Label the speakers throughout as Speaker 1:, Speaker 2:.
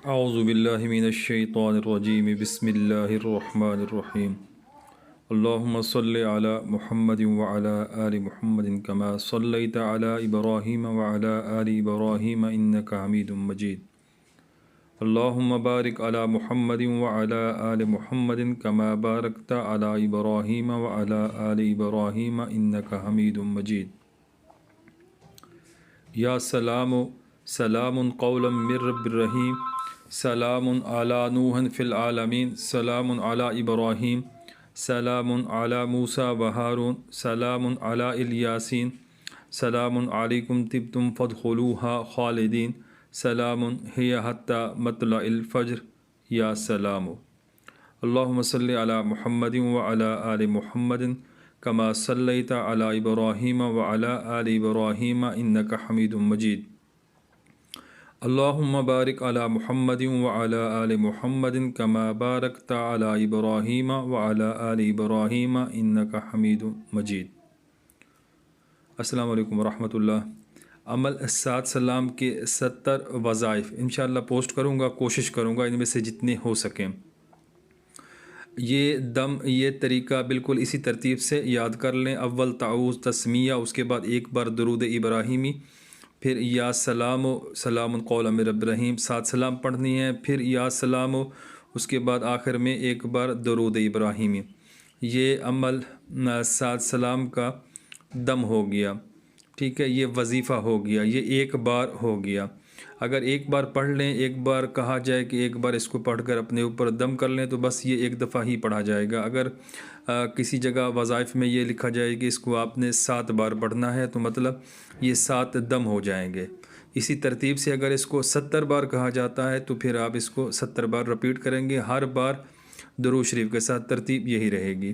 Speaker 1: اعوذ باللہ من الشیطان الرجیم بسم اللہ الرحمن الرحیم اللہم صلی علی محمد وعلی آل محمد کما صلیت علی ابراہیم وعلی آل ابراہیم انکا حمید مجید اللہم بارک علی محمد وعلی آل محمد کما بارکت علی ابراہیم وعلی آل ابراہیم انکا حمید مجید یا سلام قولا من رب الرحیم سلام علی نوح فی العالمین سلام علی ابراہیم سلام علی موسیٰ و ہارون سلام علی الیاسین سلام علیکم طبتم فادخلوها خالدین سلام ہی حتی مطلع الفجر یا سلام اللہم صلی علی محمد وعلی آل محمد کما صلیت علی ابراہیم وعلی آل ابراہیم انکا حمید مجید اللہم بارک علی محمد وعلی آل محمد کما بارکت علی ابراہیم وعلی آل ابراہیم انکا حمید مجید۔ السلام علیکم ورحمۃ اللہ۔ عمل 7 سلام کے 70 وظائف انشاءاللہ پوسٹ کروں گا، کوشش کروں گا ان میں سے جتنے ہو سکیں۔ یہ طریقہ بالکل اسی ترتیب سے یاد کر لیں۔ اول تعوذ تسمیہ، اس کے بعد ایک بار درود ابراہیمی، پھر یا سلام سلام قولا من رب الرحیم 7 سلام پڑھنی ہے، پھر یا سلام اس کے بعد آخر میں ایک بار درود ابراہیمی۔ یہ عمل 7 سلام کا دم ہو گیا، ٹھیک ہے، یہ وظیفہ ہو گیا، یہ ایک بار ہو گیا۔ اگر ایک بار پڑھ لیں، ایک بار کہا جائے کہ ایک بار اس کو پڑھ کر اپنے اوپر دم کر لیں تو بس یہ ایک دفعہ ہی پڑھا جائے گا۔ اگر کسی جگہ وظائف میں یہ لکھا جائے کہ اس کو آپ نے 7 بار پڑھنا ہے تو مطلب یہ 7 دم ہو جائیں گے۔ اسی ترتیب سے اگر اس کو 70 بار کہا جاتا ہے تو پھر آپ اس کو 70 بار رپیٹ کریں گے، ہر بار درود شریف کے ساتھ۔ ترتیب یہی رہے گی۔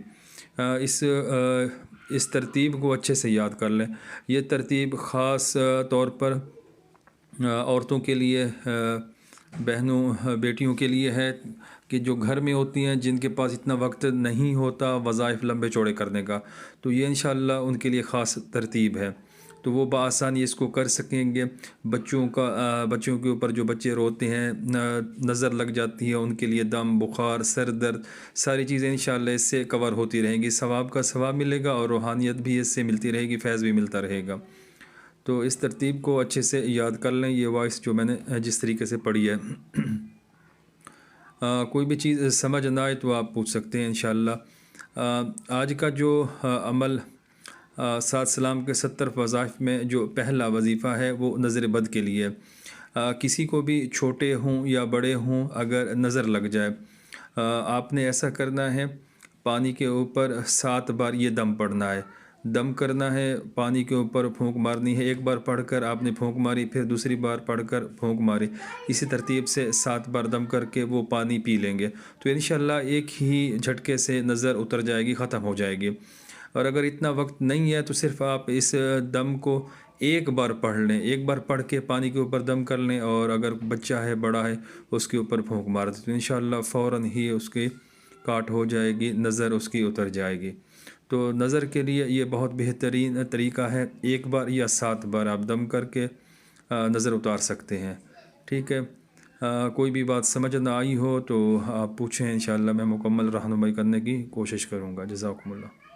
Speaker 1: اس ترتیب کو اچھے سے یاد کر لیں۔ یہ ترتیب خاص طور پر عورتوں کے لیے، بہنوں بیٹیوں کے لیے ہے کہ جو گھر میں ہوتی ہیں، جن کے پاس اتنا وقت نہیں ہوتا وظائف لمبے چوڑے کرنے کا، تو یہ انشاءاللہ ان کے لیے خاص ترتیب ہے، تو وہ بآسانی اس کو کر سکیں گے۔ بچوں کے اوپر جو بچے روتے ہیں، نظر لگ جاتی ہے، ان کے لیے دم، بخار، سر درد، ساری چیزیں انشاءاللہ اس سے کور ہوتی رہیں گی۔ ثواب کا ثواب ملے گا اور روحانیت بھی اس سے ملتی رہے گی، فیض بھی ملتا رہے گا۔ تو اس ترتیب کو اچھے سے یاد کر لیں۔ یہ وائس جو میں نے جس طریقے سے پڑھی ہے، کوئی بھی چیز سمجھ نہ آئے تو آپ پوچھ سکتے ہیں انشاءاللہ۔ آج کا جو عمل 7 سلام کے 70 وظائف میں جو پہلا وظیفہ ہے وہ نظر بد کے لیے۔ کسی کو بھی چھوٹے ہوں یا بڑے ہوں، اگر نظر لگ جائے، آپ نے ایسا کرنا ہے، پانی کے اوپر 7 بار یہ دم پڑھنا ہے۔ دم کرنا ہے، پانی کے اوپر پھونک مارنی ہے۔ ایک بار پڑھ کر آپ نے پھونک ماری، پھر دوسری بار پڑھ کر پھونک ماری، اسی ترتیب سے 7 بار دم کر کے وہ پانی پی لیں گے تو انشاءاللہ ایک ہی جھٹکے سے نظر اتر جائے گی، ختم ہو جائے گی۔ اور اگر اتنا وقت نہیں ہے تو صرف آپ اس دم کو ایک بار پڑھ لیں، ایک بار پڑھ کے پانی کے اوپر دم کر لیں، اور اگر بچہ ہے، بڑا ہے، اس کے اوپر پھونک مار دیں تو انشاءاللہ فوراً ہی اس کی کاٹ ہو جائے گی، نظر اس کی اتر جائے گی۔ تو نظر کے لیے یہ بہت بہترین طریقہ ہے، ایک بار یا 7 بار آپ دم کر کے نظر اتار سکتے ہیں، ٹھیک ہے۔ کوئی بھی بات سمجھ نہ آئی ہو تو آپ پوچھیں، انشاءاللہ میں مکمل رہنمائی کرنے کی کوشش کروں گا۔ جزاکم اللہ۔